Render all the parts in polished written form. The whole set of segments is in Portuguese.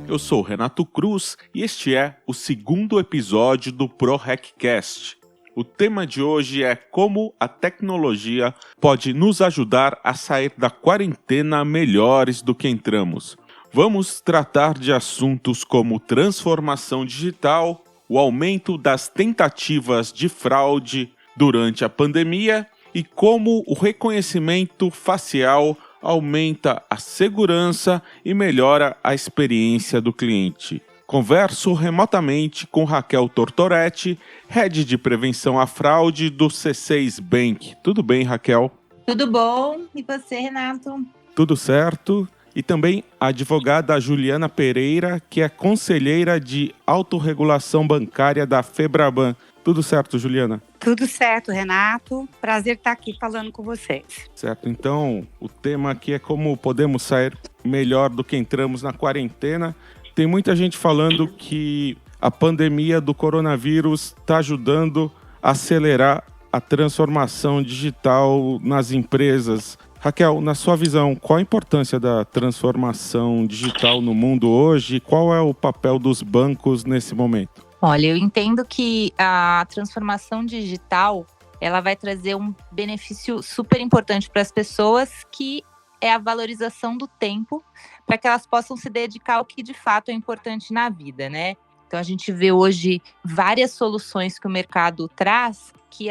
Eu sou Renato Cruz e este é o segundo episódio do ProRecCast. O tema de hoje é como a tecnologia pode nos ajudar a sair da quarentena melhores do que entramos. Vamos tratar de assuntos como transformação digital, o aumento das tentativas de fraude durante a pandemia e como o reconhecimento facial aumenta a segurança e melhora a experiência do cliente. Converso remotamente com Raquel Tortoretti, Head de Prevenção à Fraude do C6 Bank. Tudo bem, Raquel? Tudo bom. E você, Renato? Tudo certo. E também a advogada Juliana Pereira, que é conselheira de autorregulação bancária da Febraban. Tudo certo, Juliana? Tudo certo, Renato. Prazer estar aqui falando com vocês. Certo, então o tema aqui é como podemos sair melhor do que entramos na quarentena. Tem muita gente falando que a pandemia do coronavírus está ajudando a acelerar a transformação digital nas empresas. Raquel, na sua visão, qual a importância da transformação digital no mundo hoje e qual é o papel dos bancos nesse momento? Olha, eu entendo que a transformação digital, ela vai trazer um benefício super importante para as pessoas, que é a valorização do tempo, para que elas possam se dedicar ao que de fato é importante na vida, né? Então a gente vê hoje várias soluções que o mercado traz que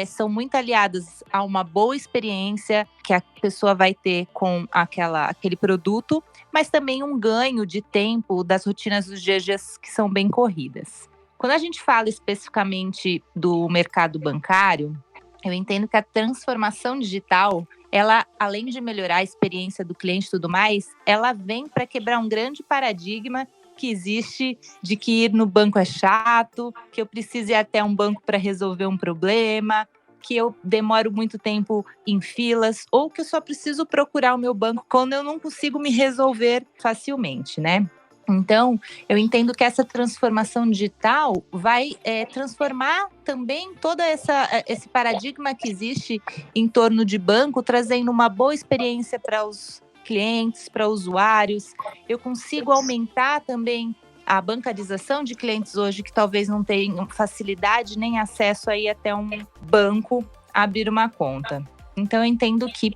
são muito aliadas a uma boa experiência que a pessoa vai ter com aquele produto, mas também um ganho de tempo das rotinas dos dias a dias que são bem corridas. Quando a gente fala especificamente do mercado bancário, eu entendo que a transformação digital, ela, além de melhorar a experiência do cliente e tudo mais, ela vem para quebrar um grande paradigma que existe de que ir no banco é chato, que eu preciso ir até um banco para resolver um problema, que eu demoro muito tempo em filas, ou que eu só preciso procurar o meu banco quando eu não consigo me resolver facilmente, né? Então, eu entendo que essa transformação digital vai transformar também todo esse paradigma que existe em torno de banco, trazendo uma boa experiência para os clientes, para usuários. Eu consigo aumentar também a bancarização de clientes hoje que talvez não tenham facilidade nem acesso aí até um banco abrir uma conta. Então, eu entendo que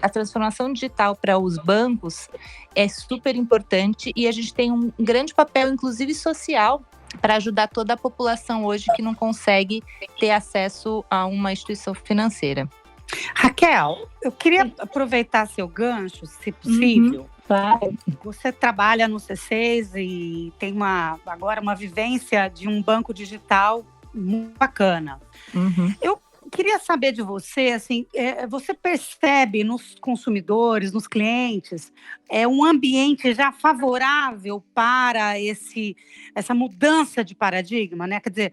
a transformação digital para os bancos é super importante e a gente tem um grande papel, inclusive social, para ajudar toda a população hoje que não consegue ter acesso a uma instituição financeira. Raquel, eu queria aproveitar seu gancho, se possível. Claro. Você trabalha no C6 e tem agora uma vivência de um banco digital muito bacana. Eu queria saber de você, assim, você percebe nos consumidores, nos clientes, um ambiente já favorável para essa mudança de paradigma, né? Quer dizer,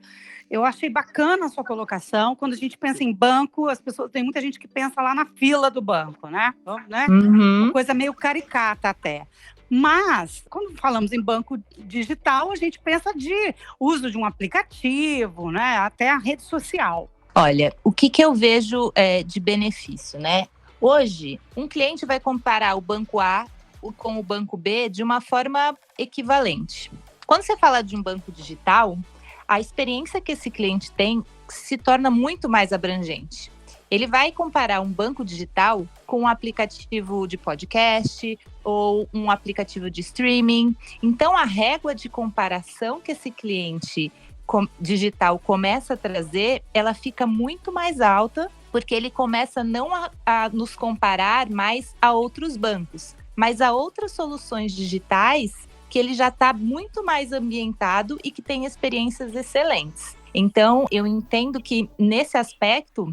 eu achei bacana a sua colocação. Quando a gente pensa em banco, tem muita gente que pensa lá na fila do banco, né? Uma coisa meio caricata até. Mas, quando falamos em banco digital, a gente pensa de uso de um aplicativo, né? Até a rede social. Olha, o que eu vejo de benefício, né? Hoje, um cliente vai comparar o banco A com o banco B de uma forma equivalente. Quando você fala de um banco digital, a experiência que esse cliente tem se torna muito mais abrangente. Ele vai comparar um banco digital com um aplicativo de podcast ou um aplicativo de streaming. Então, a régua de comparação que esse cliente digital começa a trazer, ela fica muito mais alta, porque ele começa não a nos comparar mais a outros bancos, mas a outras soluções digitais que ele já está muito mais ambientado e que tem experiências excelentes. Então, eu entendo que, nesse aspecto,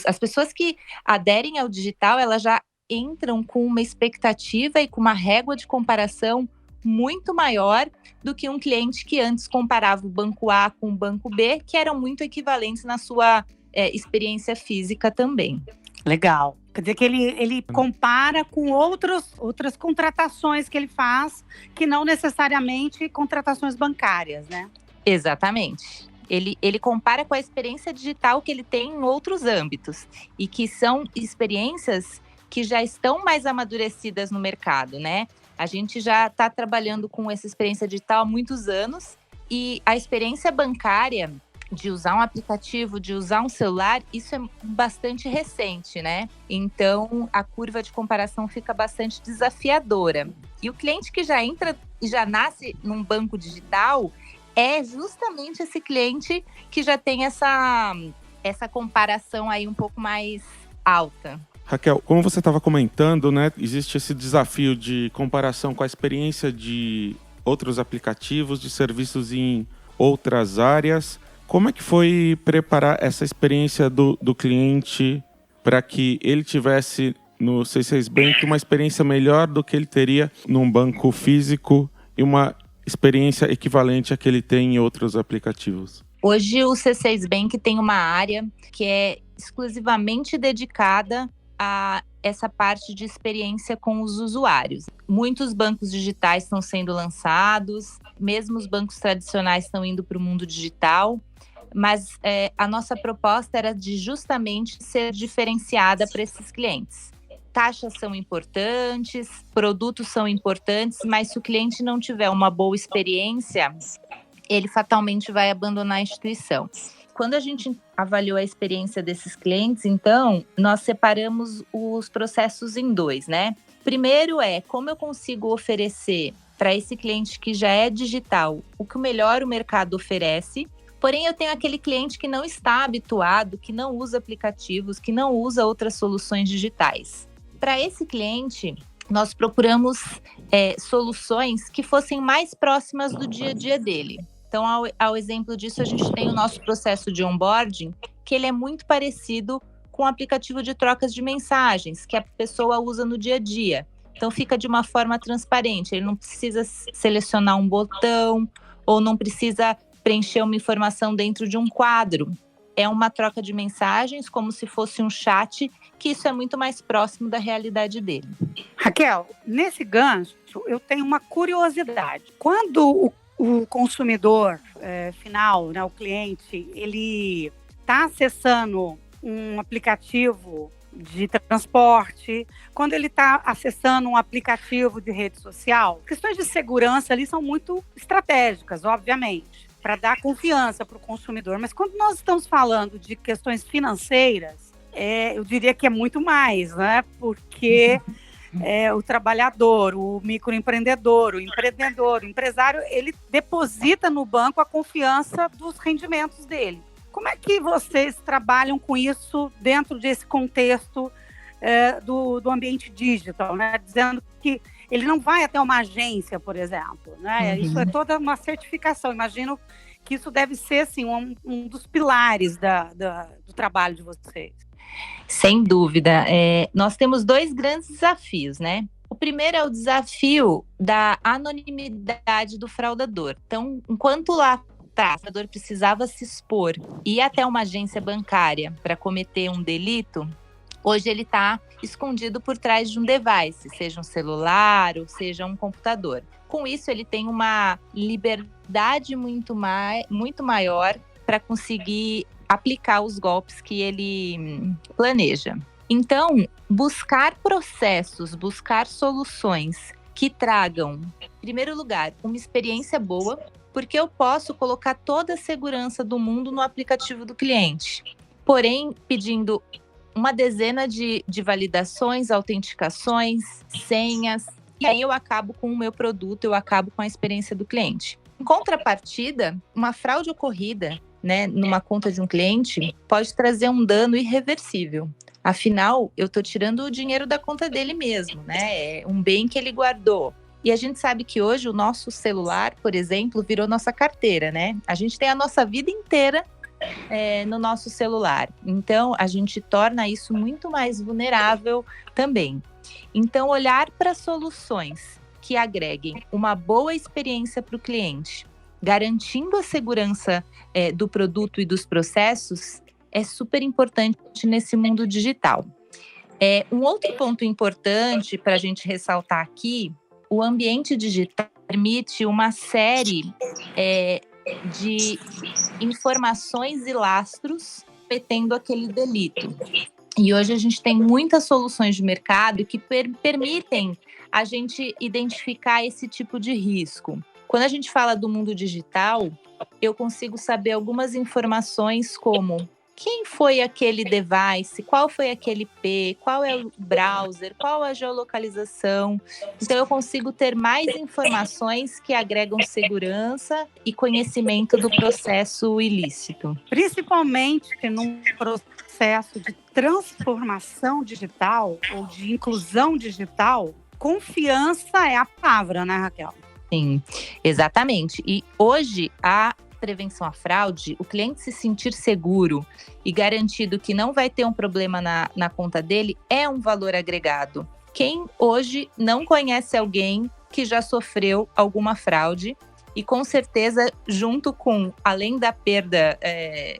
as pessoas que aderem ao digital, elas já entram com uma expectativa e com uma régua de comparação muito maior do que um cliente que antes comparava o banco A com o banco B, que eram muito equivalentes na sua experiência física também. Legal. Quer dizer que ele compara com outras contratações que ele faz, que não necessariamente contratações bancárias, né? Exatamente. Ele compara com a experiência digital que ele tem em outros âmbitos e que são experiências que já estão mais amadurecidas no mercado, né? A gente já está trabalhando com essa experiência digital há muitos anos e a experiência bancária de usar um aplicativo, de usar um celular, isso é bastante recente, né? Então, a curva de comparação fica bastante desafiadora. E o cliente que já entra e já nasce num banco digital é justamente esse cliente que já tem essa comparação aí um pouco mais alta. Raquel, como você estava comentando, né, existe esse desafio de comparação com a experiência de outros aplicativos, de serviços em outras áreas. Como é que foi preparar essa experiência do cliente para que ele tivesse no C6 Bank uma experiência melhor do que ele teria num banco físico e uma experiência equivalente à que ele tem em outros aplicativos? Hoje o C6 Bank tem uma área que é exclusivamente dedicada a essa parte de experiência com os usuários. Muitos bancos digitais estão sendo lançados, mesmo os bancos tradicionais estão indo para o mundo digital, mas a nossa proposta era de justamente ser diferenciada para esses clientes. Taxas são importantes, produtos são importantes, mas se o cliente não tiver uma boa experiência, ele fatalmente vai abandonar a instituição. Quando a gente avaliou a experiência desses clientes, então, nós separamos os processos em dois, né? Primeiro como eu consigo oferecer para esse cliente que já é digital o que o melhor o mercado oferece, porém eu tenho aquele cliente que não está habituado, que não usa aplicativos, que não usa outras soluções digitais. Para esse cliente, nós procuramos soluções que fossem mais próximas do dia a dia dele. Então, ao exemplo disso, a gente tem o nosso processo de onboarding, que ele é muito parecido com o aplicativo de trocas de mensagens, que a pessoa usa no dia a dia. Então, fica de uma forma transparente, ele não precisa selecionar um botão ou não precisa preencher uma informação dentro de um quadro. É uma troca de mensagens, como se fosse um chat, que isso é muito mais próximo da realidade dele. Raquel, nesse gancho, eu tenho uma curiosidade. Quando o consumidor final, né, o cliente, ele está acessando um aplicativo de transporte, quando ele está acessando um aplicativo de rede social, questões de segurança ali são muito estratégicas, obviamente, para dar confiança para o consumidor. Mas quando nós estamos falando de questões financeiras, eu diria que é muito mais, né? Porque o trabalhador, o microempreendedor, o empreendedor, o empresário, ele deposita no banco a confiança dos rendimentos dele. Como é que vocês trabalham com isso dentro desse contexto do ambiente digital, né? Dizendo que ele não vai até uma agência, por exemplo, né? Isso é toda uma certificação. Imagino que isso deve ser assim, um dos pilares do trabalho de vocês. Sem dúvida. Nós temos dois grandes desafios, né? O primeiro é o desafio da anonimidade do fraudador. Então, enquanto lá atrás o fraudador precisava se expor e ir até uma agência bancária para cometer um delito, hoje ele está escondido por trás de um device, seja um celular ou seja um computador. Com isso, ele tem uma liberdade muito maior para conseguir aplicar os golpes que ele planeja. Então, buscar processos, buscar soluções que tragam, em primeiro lugar, uma experiência boa, porque eu posso colocar toda a segurança do mundo no aplicativo do cliente, porém pedindo uma dezena de validações, autenticações, senhas, e aí eu acabo com o meu produto, eu acabo com a experiência do cliente. Em contrapartida, uma fraude ocorrida, né, numa conta de um cliente pode trazer um dano irreversível. Afinal, eu estou tirando o dinheiro da conta dele mesmo, né? É um bem que ele guardou. E a gente sabe que hoje o nosso celular, por exemplo, virou nossa carteira, né? A gente tem a nossa vida inteira no nosso celular. Então, a gente torna isso muito mais vulnerável também. Então, olhar para soluções que agreguem uma boa experiência para o cliente, garantindo a segurança do produto e dos processos, é super importante nesse mundo digital. Um outro ponto importante para a gente ressaltar aqui, o ambiente digital permite uma série de informações e lastros cometendo aquele delito. E hoje a gente tem muitas soluções de mercado que permitem a gente identificar esse tipo de risco. Quando a gente fala do mundo digital, eu consigo saber algumas informações como quem foi aquele device, qual foi aquele IP, qual é o browser, qual a geolocalização. Então, eu consigo ter mais informações que agregam segurança e conhecimento do processo ilícito. Principalmente num processo de transformação digital ou de inclusão digital, confiança é a palavra, né, Raquel? Sim, exatamente. E hoje, a prevenção à fraude, o cliente se sentir seguro e garantido que não vai ter um problema na conta dele, é um valor agregado. Quem hoje não conhece alguém que já sofreu alguma fraude e com certeza, junto com, além da perda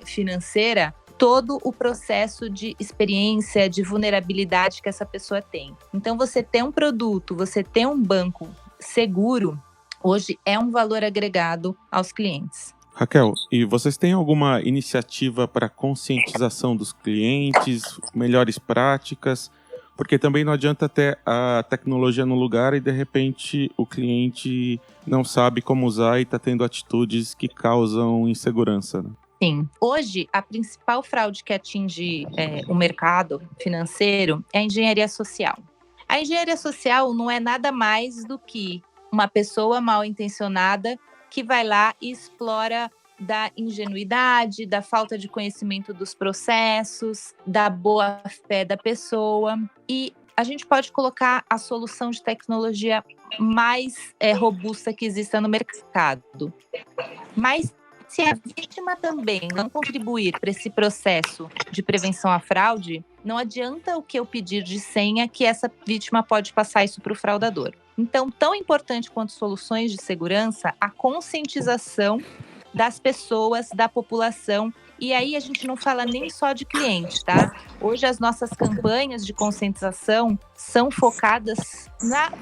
financeira, todo o processo de experiência, de vulnerabilidade que essa pessoa tem. Então, você ter um produto, você ter um banco seguro, hoje é um valor agregado aos clientes. Raquel, e vocês têm alguma iniciativa para conscientização dos clientes, melhores práticas? Porque também não adianta ter a tecnologia no lugar e, de repente, o cliente não sabe como usar e está tendo atitudes que causam insegurança, né? Sim. Hoje, a principal fraude que atinge o mercado financeiro é a engenharia social. A engenharia social não é nada mais do que uma pessoa mal intencionada que vai lá e explora da ingenuidade, da falta de conhecimento dos processos, da boa-fé da pessoa. E a gente pode colocar a solução de tecnologia mais robusta que exista no mercado. Mas se a vítima também não contribuir para esse processo de prevenção à fraude, não adianta o que eu pedir de senha que essa vítima pode passar isso para o fraudador. Então, tão importante quanto soluções de segurança, a conscientização das pessoas, da população. E aí a gente não fala nem só de cliente, tá? Hoje as nossas campanhas de conscientização são focadas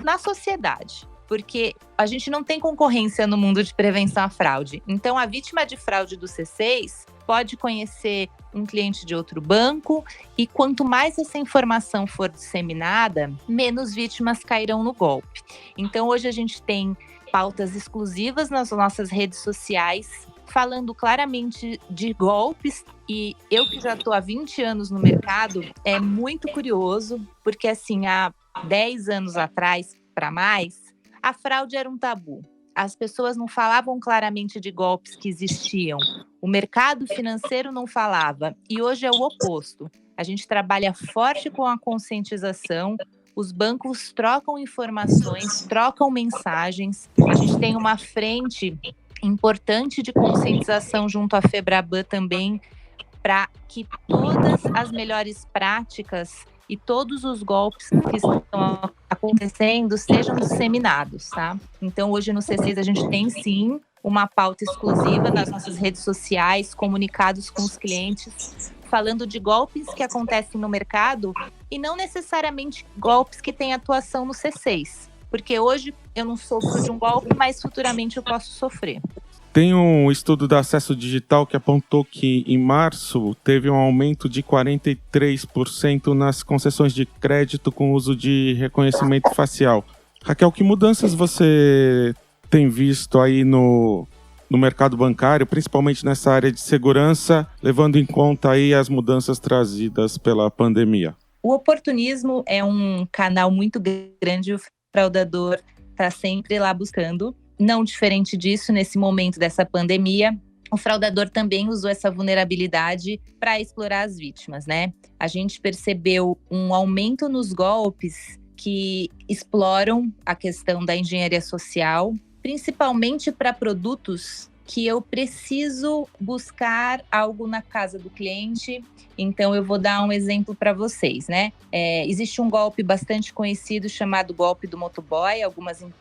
na sociedade. Porque a gente não tem concorrência no mundo de prevenção à fraude. Então, a vítima de fraude do C6 pode conhecer um cliente de outro banco e quanto mais essa informação for disseminada, menos vítimas cairão no golpe. Então, hoje a gente tem pautas exclusivas nas nossas redes sociais, falando claramente de golpes. E eu que já estou há 20 anos no mercado, é muito curioso, porque assim, há 10 anos atrás para mais, a fraude era um tabu. As pessoas não falavam claramente de golpes que existiam. O mercado financeiro não falava. E hoje é o oposto. A gente trabalha forte com a conscientização. Os bancos trocam informações, trocam mensagens. A gente tem uma frente importante de conscientização junto à Febraban também, para que todas as melhores práticas e todos os golpes que estão acontecendo sejam disseminados, tá? Então, hoje no C6 a gente tem sim uma pauta exclusiva nas nossas redes sociais, comunicados com os clientes, falando de golpes que acontecem no mercado e não necessariamente golpes que têm atuação no C6. Porque hoje eu não sofro de um golpe, mas futuramente eu posso sofrer. Tem um estudo da Acesso Digital que apontou que em março teve um aumento de 43% nas concessões de crédito com uso de reconhecimento facial. Raquel, que mudanças você tem visto aí no mercado bancário, principalmente nessa área de segurança, levando em conta aí as mudanças trazidas pela pandemia? O oportunismo é um canal muito grande, o fraudador está sempre lá buscando. Não diferente disso, nesse momento dessa pandemia, o fraudador também usou essa vulnerabilidade para explorar as vítimas, né? A gente percebeu um aumento nos golpes que exploram a questão da engenharia social, principalmente para produtos que eu preciso buscar algo na casa do cliente. Então, eu vou dar um exemplo para vocês, né? Existe um golpe bastante conhecido chamado golpe do motoboy.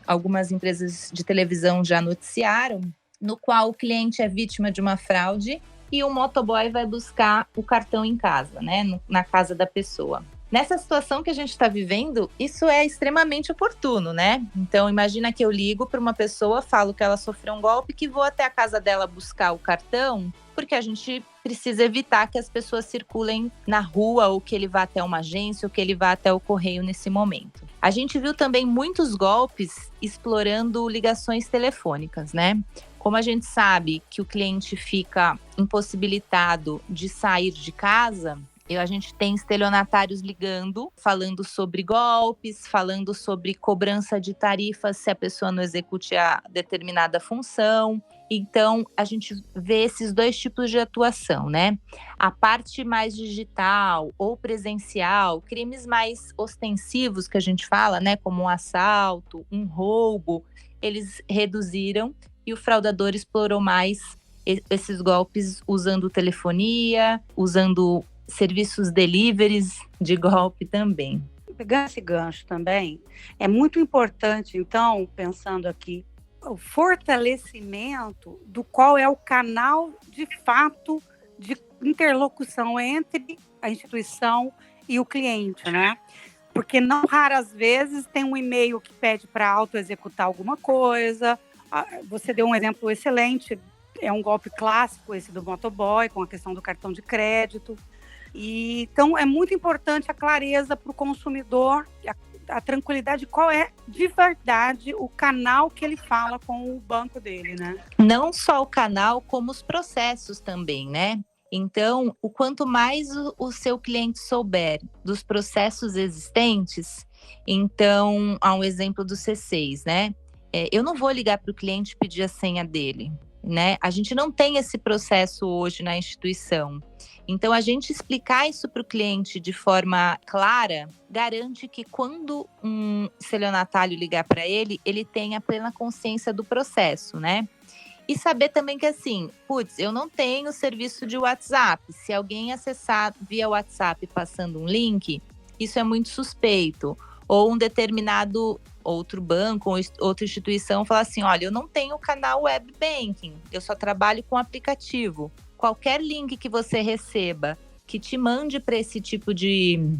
Algumas empresas de televisão já noticiaram, no qual o cliente é vítima de uma fraude e o motoboy vai buscar o cartão em casa, né? Na casa da pessoa. Nessa situação que a gente está vivendo, isso é extremamente oportuno, né? Então, imagina que eu ligo para uma pessoa, falo que ela sofreu um golpe, que vou até a casa dela buscar o cartão, porque a gente precisa evitar que as pessoas circulem na rua, ou que ele vá até uma agência, ou que ele vá até o correio nesse momento. A gente viu também muitos golpes explorando ligações telefônicas, né? Como a gente sabe que o cliente fica impossibilitado de sair de casa, a gente tem estelionatários ligando, falando sobre golpes, falando sobre cobrança de tarifas se a pessoa não execute a determinada função. Então, a gente vê esses dois tipos de atuação, né? A parte mais digital ou presencial, crimes mais ostensivos que a gente fala, né? Como um assalto, um roubo, eles reduziram e o fraudador explorou mais esses golpes usando telefonia, usando serviços deliveries de golpe também. Pegando esse gancho também, é muito importante, então, pensando aqui, o fortalecimento do qual é o canal de fato de interlocução entre a instituição e o cliente, né? Porque não raras vezes tem um e-mail que pede para auto-executar alguma coisa. Você deu um exemplo excelente, é um golpe clássico esse do motoboy, com a questão do cartão de crédito. E, então, é muito importante a clareza para o consumidor, a tranquilidade de qual é, de verdade, o canal que ele fala com o banco dele, né? Não só o canal, como os processos também, né? Então, o quanto mais o seu cliente souber dos processos existentes, então, há um exemplo do C6, né? Eu não vou ligar para o cliente e pedir a senha dele, né? A gente não tem esse processo hoje na instituição. Então, a gente explicar isso para o cliente de forma clara garante que quando um estelionatário ligar para ele, ele tenha plena consciência do processo, né? E saber também que assim, eu não tenho serviço de WhatsApp. Se alguém acessar via WhatsApp passando um link, isso é muito suspeito. Ou um determinado outro banco ou outra instituição falar assim, olha, eu não tenho canal web banking, eu só trabalho com aplicativo. Qualquer link que você receba que te mande para esse tipo de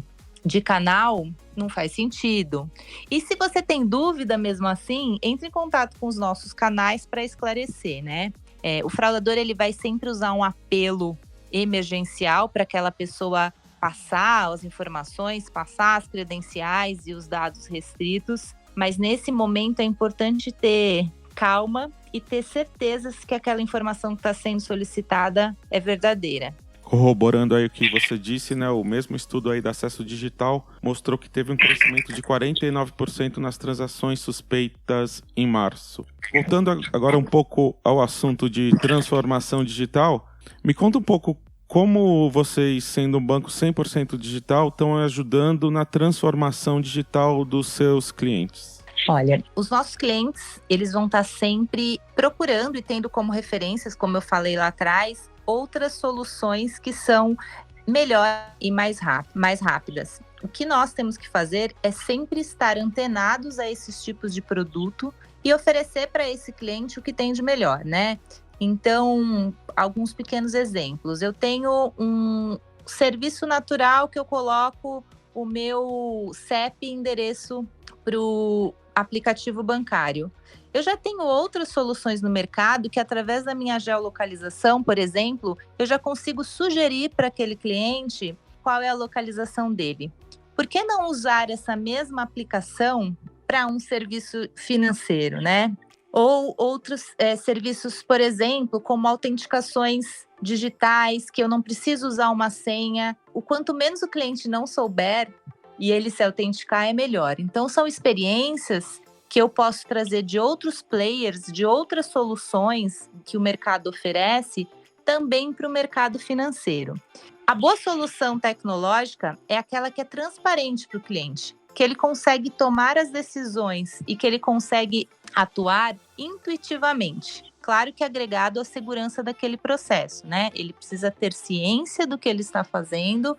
canal, não faz sentido. E se você tem dúvida mesmo assim, entre em contato com os nossos canais para esclarecer, né? O fraudador ele vai sempre usar um apelo emergencial para aquela pessoa passar as informações, passar as credenciais e os dados restritos. Mas nesse momento é importante ter calma e ter certezas que aquela informação que está sendo solicitada é verdadeira. Corroborando aí o que você disse, né, o mesmo estudo aí da Acesso Digital mostrou que teve um crescimento de 49% nas transações suspeitas em março. Voltando agora um pouco ao assunto de transformação digital, me conta um pouco como vocês, sendo um banco 100% digital, estão ajudando na transformação digital dos seus clientes. Olha, os nossos clientes, eles vão estar sempre procurando e tendo como referências, como eu falei lá atrás, outras soluções que são melhores e mais rápidas. O que nós temos que fazer é sempre estar antenados a esses tipos de produto e oferecer para esse cliente o que tem de melhor, né? Então, alguns pequenos exemplos. Eu tenho um serviço natural que eu coloco o meu CEP e endereço para o aplicativo bancário. Eu já tenho outras soluções no mercado que, através da minha geolocalização, por exemplo, eu já consigo sugerir para aquele cliente qual é a localização dele. Por que não usar essa mesma aplicação para um serviço financeiro, né? Ou outros serviços, por exemplo, como autenticações digitais, que eu não preciso usar uma senha. O quanto menos o cliente não souber e ele se autenticar, é melhor. Então, são experiências que eu posso trazer de outros players, de outras soluções que o mercado oferece, também para o mercado financeiro. A boa solução tecnológica é aquela que é transparente para o cliente, que ele consegue tomar as decisões e que ele consegue atuar intuitivamente. Claro que agregado à segurança daquele processo, né? Ele precisa ter ciência do que ele está fazendo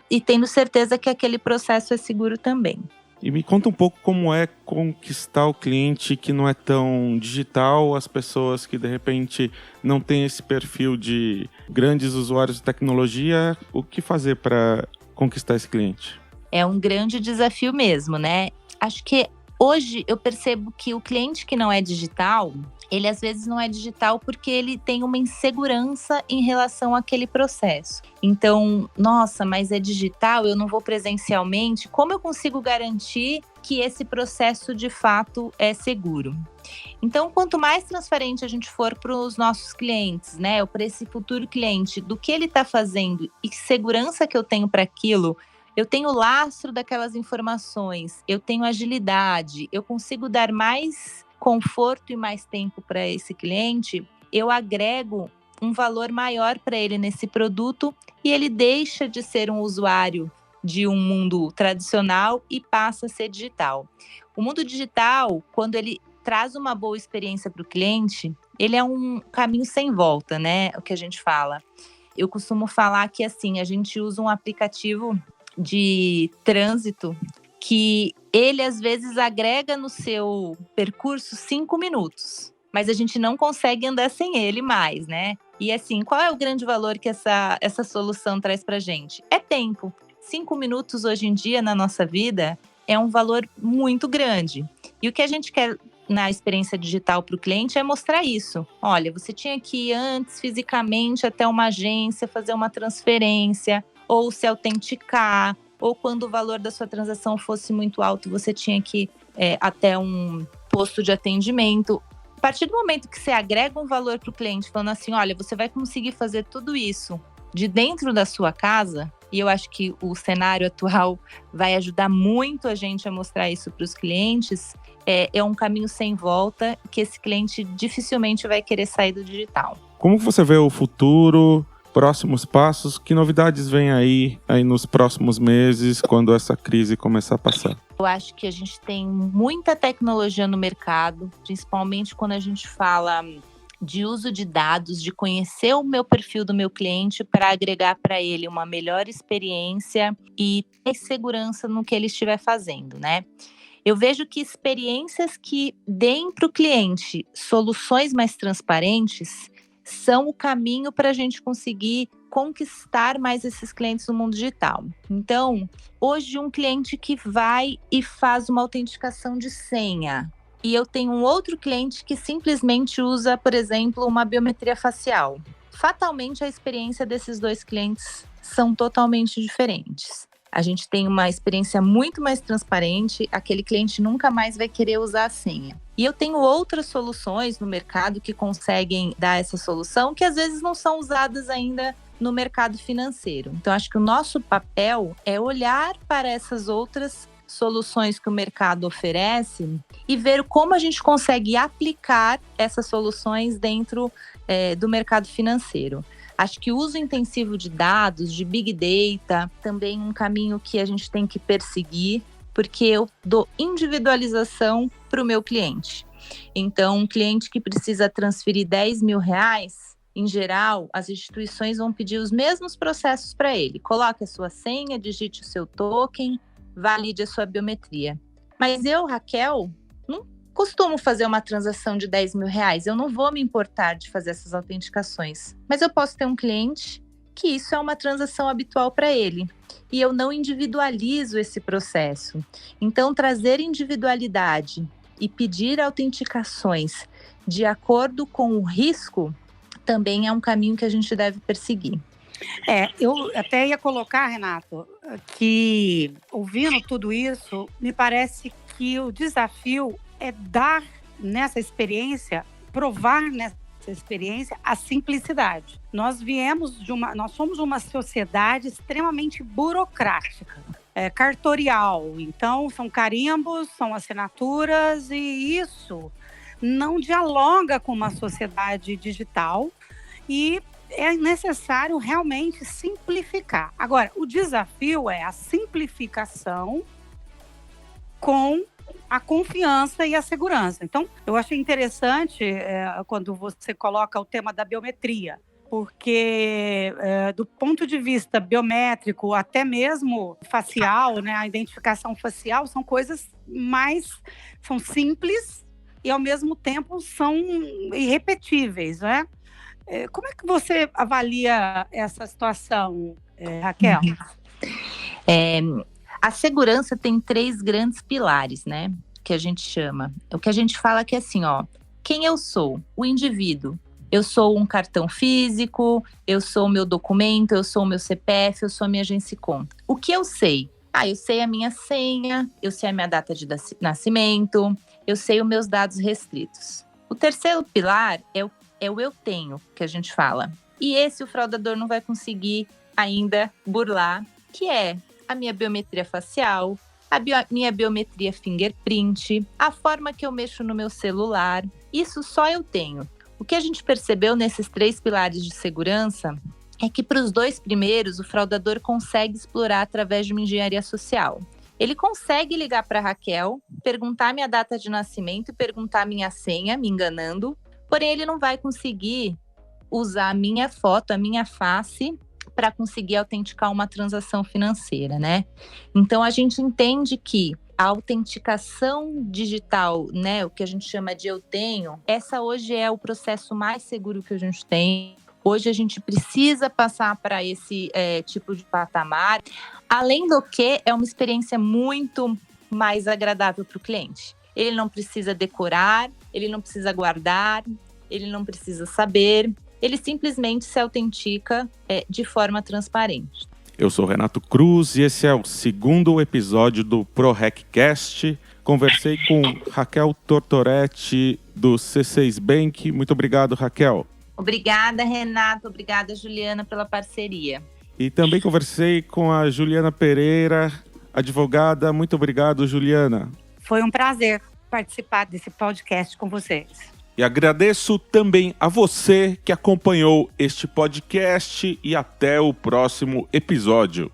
e tendo certeza que aquele processo é seguro também. E me conta um pouco como é conquistar o cliente que não é tão digital, as pessoas que de repente não têm esse perfil de grandes usuários de tecnologia, o que fazer para conquistar esse cliente? É um grande desafio mesmo, né? Acho que hoje eu percebo que o cliente que não é digital, ele às vezes não é digital porque ele tem uma insegurança em relação àquele processo. Então, nossa, mas é digital, eu não vou presencialmente, como eu consigo garantir que esse processo de fato é seguro? Então, quanto mais transparente a gente for para os nossos clientes, né, ou para esse futuro cliente, do que ele está fazendo e que segurança que eu tenho para aquilo, eu tenho lastro daquelas informações, eu tenho agilidade, eu consigo dar mais conforto e mais tempo para esse cliente, eu agrego um valor maior para ele nesse produto e ele deixa de ser um usuário de um mundo tradicional e passa a ser digital. O mundo digital, quando ele traz uma boa experiência para o cliente, ele é um caminho sem volta, né? O que a gente fala. Eu costumo falar que, assim, a gente usa um aplicativo de trânsito que ele, às vezes, agrega no seu percurso 5 minutos. Mas a gente não consegue andar sem ele mais, né? E, assim, qual é o grande valor que essa solução traz para a gente? É tempo. 5 minutos, hoje em dia, na nossa vida, é um valor muito grande. E o que a gente quer na experiência digital para o cliente é mostrar isso. Olha, você tinha que ir antes fisicamente até uma agência, fazer uma transferência, ou se autenticar, ou quando o valor da sua transação fosse muito alto, você tinha que ir até um posto de atendimento. A partir do momento que você agrega um valor para o cliente, falando assim, olha, você vai conseguir fazer tudo isso de dentro da sua casa, e eu acho que o cenário atual vai ajudar muito a gente a mostrar isso para os clientes, é um caminho sem volta que esse cliente dificilmente vai querer sair do digital. Como você vê o futuro, próximos passos? Que novidades vêm aí nos próximos meses, quando essa crise começar a passar? Eu acho que a gente tem muita tecnologia no mercado, principalmente quando a gente fala de uso de dados, de conhecer o meu perfil do meu cliente para agregar para ele uma melhor experiência e ter segurança no que ele estiver fazendo, né? Eu vejo que experiências que deem para o cliente soluções mais transparentes são o caminho para a gente conseguir conquistar mais esses clientes no mundo digital. Então, hoje um cliente que vai e faz uma autenticação de senha, e eu tenho um outro cliente que simplesmente usa, por exemplo, uma biometria facial. Fatalmente, a experiência desses dois clientes são totalmente diferentes. A gente tem uma experiência muito mais transparente, aquele cliente nunca mais vai querer usar a senha. E eu tenho outras soluções no mercado que conseguem dar essa solução, que às vezes não são usadas ainda no mercado financeiro. Então, acho que o nosso papel é olhar para essas outras soluções que o mercado oferece e ver como a gente consegue aplicar essas soluções dentro do mercado financeiro. Acho que o uso intensivo de dados, de Big Data, também um caminho que a gente tem que perseguir, porque eu dou individualização para o meu cliente. Então, um cliente que precisa transferir 10 mil reais, em geral, as instituições vão pedir os mesmos processos para ele. Coloque a sua senha, digite o seu token, valide a sua biometria. Mas eu, Raquel, não costumo fazer uma transação de 10 mil reais. Eu não vou me importar de fazer essas autenticações. Mas eu posso ter um cliente que isso é uma transação habitual para ele. E eu não individualizo esse processo. Então, trazer individualidade e pedir autenticações de acordo com o risco também é um caminho que a gente deve perseguir. Eu até ia colocar, Renato, que ouvindo tudo isso, me parece que o desafio é dar nessa experiência, provar nessa experiência a simplicidade. Nós somos uma sociedade extremamente burocrática, cartorial. Então, são carimbos, são assinaturas e isso não dialoga com uma sociedade digital e é necessário realmente simplificar. Agora, o desafio é a simplificação com a confiança e a segurança. Então, eu achei interessante quando você coloca o tema da biometria, porque do ponto de vista biométrico, até mesmo facial, né, a identificação facial, são coisas são simples e, ao mesmo tempo, são irrepetíveis, né? Como é que você avalia essa situação, Raquel? A segurança tem 3 grandes pilares, né? Que a gente chama. O que a gente fala que é assim, ó. Quem eu sou? O indivíduo. Eu sou um cartão físico, eu sou o meu documento, eu sou o meu CPF, eu sou a minha Agência-Com. O que eu sei? Eu sei a minha senha, eu sei a minha data de nascimento, eu sei os meus dados restritos. O terceiro pilar é o eu tenho, que a gente fala. E esse o fraudador não vai conseguir ainda burlar, que é a minha biometria facial, minha biometria fingerprint, a forma que eu mexo no meu celular. Isso só eu tenho. O que a gente percebeu nesses 3 pilares de segurança é que para os 2 primeiros, o fraudador consegue explorar através de uma engenharia social. Ele consegue ligar para a Raquel, perguntar minha data de nascimento e perguntar minha senha, me enganando, porém ele não vai conseguir usar a minha foto, a minha face, para conseguir autenticar uma transação financeira, né? Então a gente entende que a autenticação digital, né, o que a gente chama de eu tenho, essa hoje é o processo mais seguro que a gente tem. Hoje a gente precisa passar para esse tipo de patamar, além do que é uma experiência muito mais agradável para o cliente. Ele não precisa decorar, ele não precisa guardar, ele não precisa saber, ele simplesmente se autentica de forma transparente. Eu sou Renato Cruz e esse é o 2º episódio do ProRecCast. Conversei com Raquel Tortoretti, do C6 Bank. Muito obrigado, Raquel. Obrigada, Renato. Obrigada, Juliana, pela parceria. E também conversei com a Juliana Pereira, advogada. Muito obrigado, Juliana. Foi um prazer participar desse podcast com vocês. E agradeço também a você que acompanhou este podcast e até o próximo episódio.